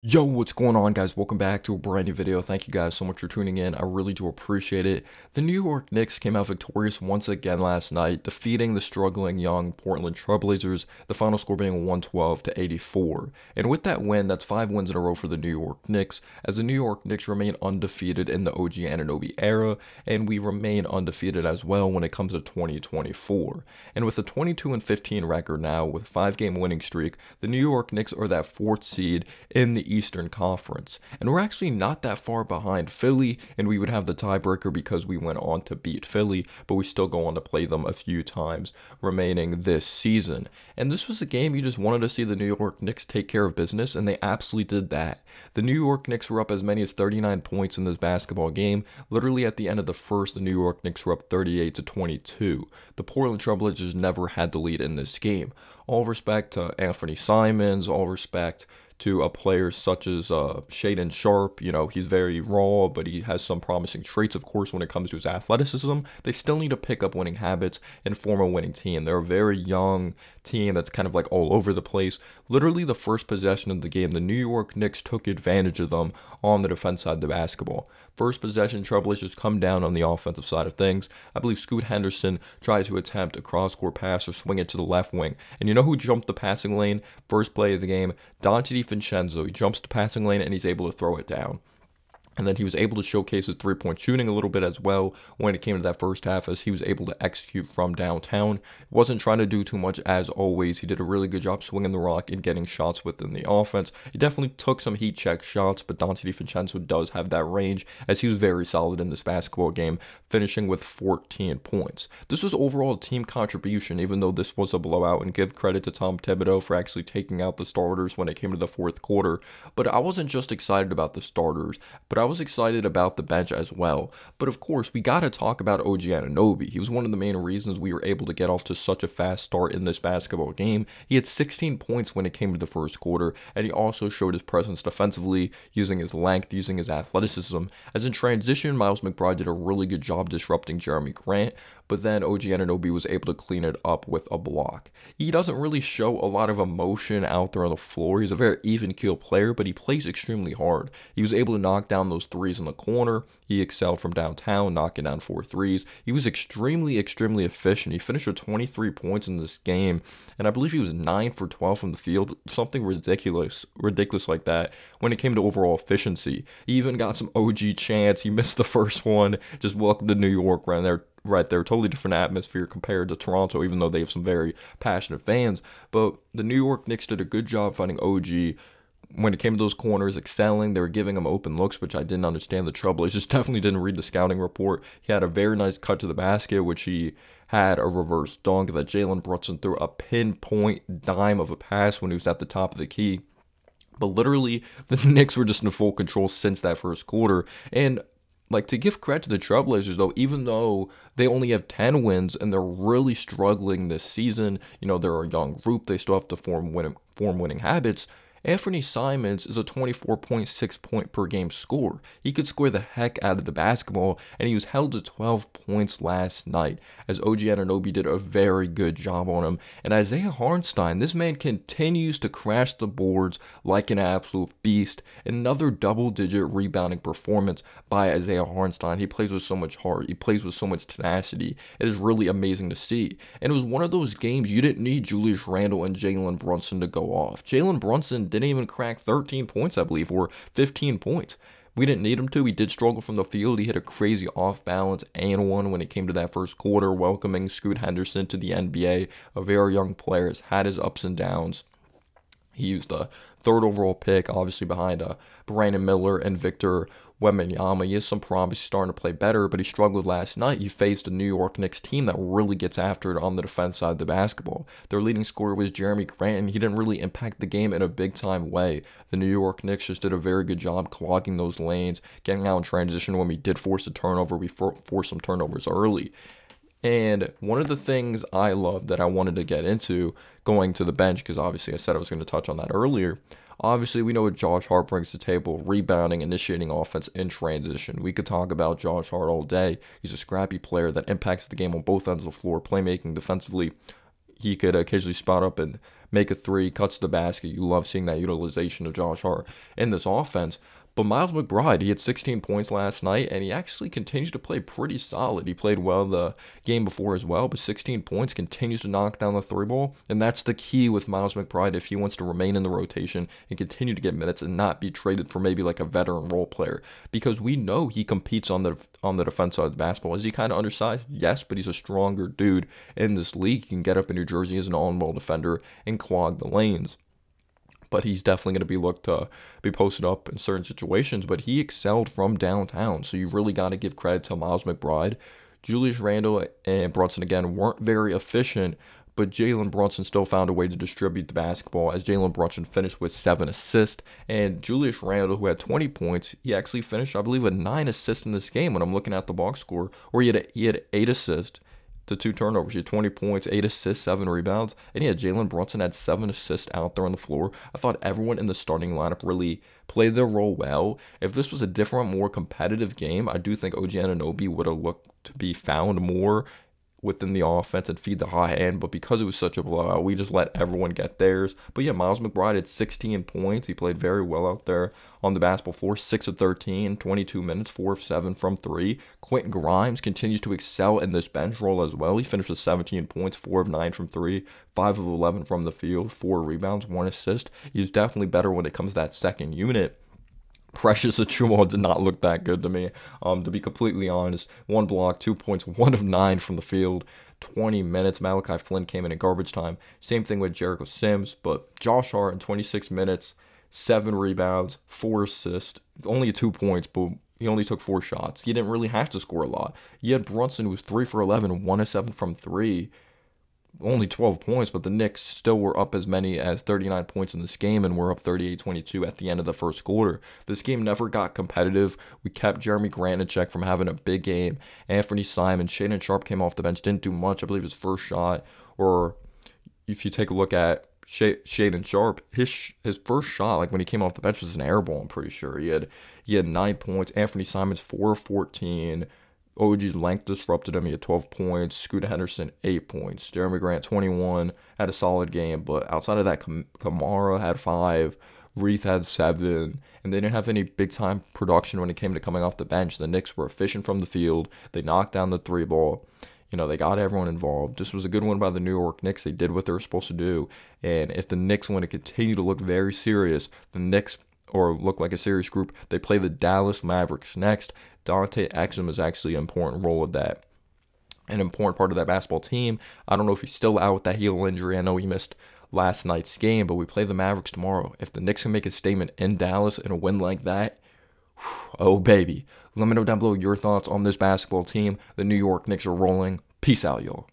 Yo, what's going on, guys? Welcome back to a brand new video. Thank you guys so much for tuning in. I really do appreciate it. The New York Knicks came out victorious once again last night, defeating the struggling young Portland Trailblazers, the final score being 112-84. And with that win, that's 5 wins in a row for the New York Knicks, as the New York Knicks remain undefeated in the OG Anunoby era, and we remain undefeated as well when it comes to 2024. And with a 22-15 record now, with a 5-game winning streak, the New York Knicks are that 4th seed in the Eastern Conference. And we're actually not that far behind Philly, and we would have the tiebreaker because we went on to beat Philly, but we still go on to play them a few times remaining this season. And this was a game you just wanted to see the New York Knicks take care of business, and they absolutely did that. The New York Knicks were up as many as 39 points in this basketball game. Literally at the end of the first, the New York Knicks were up 38-22. The Portland Trailblazers never had the lead in this game. All respect to Anthony Simons, all respect to a player such as Shaedon Sharpe. You know, he's very raw, but he has some promising traits, of course, when it comes to his athleticism. They still need to pick up winning habits and form a winning team. They're a very young team that's kind of like all over the place. Literally the first possession of the game, the New York Knicks took advantage of them on the defense side of the basketball. First possession, Trailblazers come down on the offensive side of things. I believe Scoot Henderson tried to attempt a cross-court pass or swing it to the left wing. And you know who jumped the passing lane? First play of the game, Dante DiVincenzo. He jumps the passing lane and he's able to throw it down. And then he was able to showcase his three-point shooting a little bit as well when it came to that first half, as he was able to execute from downtown. Wasn't trying to do too much as always. He did a really good job swinging the rock and getting shots within the offense. He definitely took some heat check shots, but Dante DiVincenzo does have that range, as he was very solid in this basketball game, finishing with 14 points. This was overall a team contribution, even though this was a blowout, and give credit to Tom Thibodeau for actually taking out the starters when it came to the fourth quarter. But I wasn't just excited about the starters, but I was excited about the bench as well. But of course, we got to talk about OG Anunoby. He was one of the main reasons we were able to get off to such a fast start in this basketball game. He had 16 points when it came to the first quarter, and he also showed his presence defensively, using his length, using his athleticism. As in transition, Miles McBride did a really good job disrupting Jeremy Grant, but then OG Anunoby was able to clean it up with a block. He doesn't really show a lot of emotion out there on the floor. He's a very even-keel player, but he plays extremely hard. He was able to knock down those threes in the corner. He excelled from downtown, knocking down 4 threes. He was extremely efficient. He finished with 23 points in this game, and I believe he was 9 for 12 from the field, something ridiculous like that when it came to overall efficiency. He even got some OG chants. He missed the first one. Just welcome to New York right there. Totally different atmosphere compared to Toronto, even though they have some very passionate fans. But the New York Knicks did a good job finding OG when it came to those corners, excelling. They were giving him open looks, which I didn't understand the trouble. He just definitely didn't read the scouting report. He had a very nice cut to the basket, which he had a reverse dunk that Jalen Brunson threw a pinpoint dime of a pass when he was at the top of the key. But literally, the Knicks were just in full control since that first quarter. And like, to give credit to the Trailblazers, though, even though they only have 10 wins and they're really struggling this season, you know, they're a young group, they still have to form winning habits. Anthony Simons is a 24.6 point per game scorer. He could score the heck out of the basketball, and he was held to 12 points last night, as OG Anunoby did a very good job on him. And Isaiah Hartenstein, this man continues to crash the boards like an absolute beast. Another double-digit rebounding performance by Isaiah Hartenstein. He plays with so much heart. He plays with so much tenacity. It is really amazing to see. And it was one of those games you didn't need Julius Randle and Jalen Brunson to go off. Jalen Brunson didn't even crack 13 points, I believe, or 15 points. We didn't need him to. He did struggle from the field. He hit a crazy off-balance and one when it came to that first quarter, welcoming Scoot Henderson to the NBA. A very young player, has had his ups and downs. He used the 3rd overall pick, obviously behind Brandon Miller and Victor Wembanyama. He has some promise. He's starting to play better, but he struggled last night. He faced a New York Knicks team that really gets after it on the defense side of the basketball. Their leading scorer was Jeremy Grant, and he didn't really impact the game in a big-time way. The New York Knicks just did a very good job clogging those lanes, getting out in transition when we did force a turnover. We forced some turnovers early. And one of the things I love that I wanted to get into going to the bench, because obviously I said I was going to touch on that earlier. Obviously, we know what Josh Hart brings to the table: rebounding, initiating offense in transition. We could talk about Josh Hart all day. He's a scrappy player that impacts the game on both ends of the floor, playmaking, defensively. He could occasionally spot up and make a three, cuts to the basket. You love seeing that utilization of Josh Hart in this offense. But Miles McBride, he had 16 points last night, and he actually continues to play pretty solid. He played well the game before as well, but 16 points, continues to knock down the three ball, and that's the key with Miles McBride if he wants to remain in the rotation and continue to get minutes and not be traded for maybe like a veteran role player, because we know he competes on the defense side of the basketball. Is he kind of undersized? Yes, but he's a stronger dude in this league. He can get up in New Jersey as an on-ball defender and clog the lanes. But he's definitely going to be looked to be posted up in certain situations. But he excelled from downtown, so you really got to give credit to Miles McBride. Julius Randle and Brunson, again, weren't very efficient, but Jalen Brunson still found a way to distribute the basketball, as Jalen Brunson finished with 7 assists. And Julius Randle, who had 20 points, he actually finished, I believe, with 9 assists in this game when I'm looking at the box score, where he had 8 assists to 2 turnovers. He had 20 points, 8 assists, 7 rebounds. And yeah, Jalen Brunson had 7 assists out there on the floor. I thought everyone in the starting lineup really played their role well. If this was a different, more competitive game, I do think OG Anunoby would have looked to be found more within the offense and feed the high end, but because it was such a blowout, we just let everyone get theirs. But yeah, Miles McBride had 16 points. He played very well out there on the basketball floor. 6 of 13, 22 minutes, 4 of 7 from 3. Quentin Grimes continues to excel in this bench role as well. He finished with 17 points, 4 of 9 from 3, 5 of 11 from the field, 4 rebounds, 1 assist. He's definitely better when it comes to that second unit. Precious Achiuwa did not look that good to me, to be completely honest. 1 block, 2 points, 1 of 9 from the field, 20 minutes. Malachi Flynn came in at garbage time. Same thing with Jericho Sims, but Josh Hart in 26 minutes, 7 rebounds, 4 assists, only 2 points, but he only took 4 shots. He didn't really have to score a lot. You had Brunson, who was 3 for 11, 1 of 7 from 3. Only 12 points, but the Knicks still were up as many as 39 points in this game and were up 38-22 at the end of the first quarter. This game never got competitive. We kept Jeremy Grant in check from having a big game. Anthony Simon, Shaedon Sharpe came off the bench, didn't do much. I believe his first shot, or if you take a look at Shaedon Sharpe, his first shot, like when he came off the bench, was an air ball, I'm pretty sure. He had 9 points. Anthony Simon's 4 of 14. OG's length disrupted him. He had 12 points. Scooter Henderson, 8 points. Jeremy Grant, 21, had a solid game. But outside of that, Kamara had 5. Reith had 7. And they didn't have any big-time production when it came to coming off the bench. The Knicks were efficient from the field. They knocked down the 3 ball. You know, they got everyone involved. This was a good one by the New York Knicks. They did what they were supposed to do. And if the Knicks want to continue to look very serious, the Knicks, or look like a serious group, they play the Dallas Mavericks next. Dante Exum is actually an important role of that, an important part of that basketball team. I don't know if he's still out with that heel injury. I know he missed last night's game, but we play the Mavericks tomorrow. If the Knicks can make a statement in Dallas in a win like that, oh baby. Let me know down below your thoughts on this basketball team. The New York Knicks are rolling. Peace out, y'all.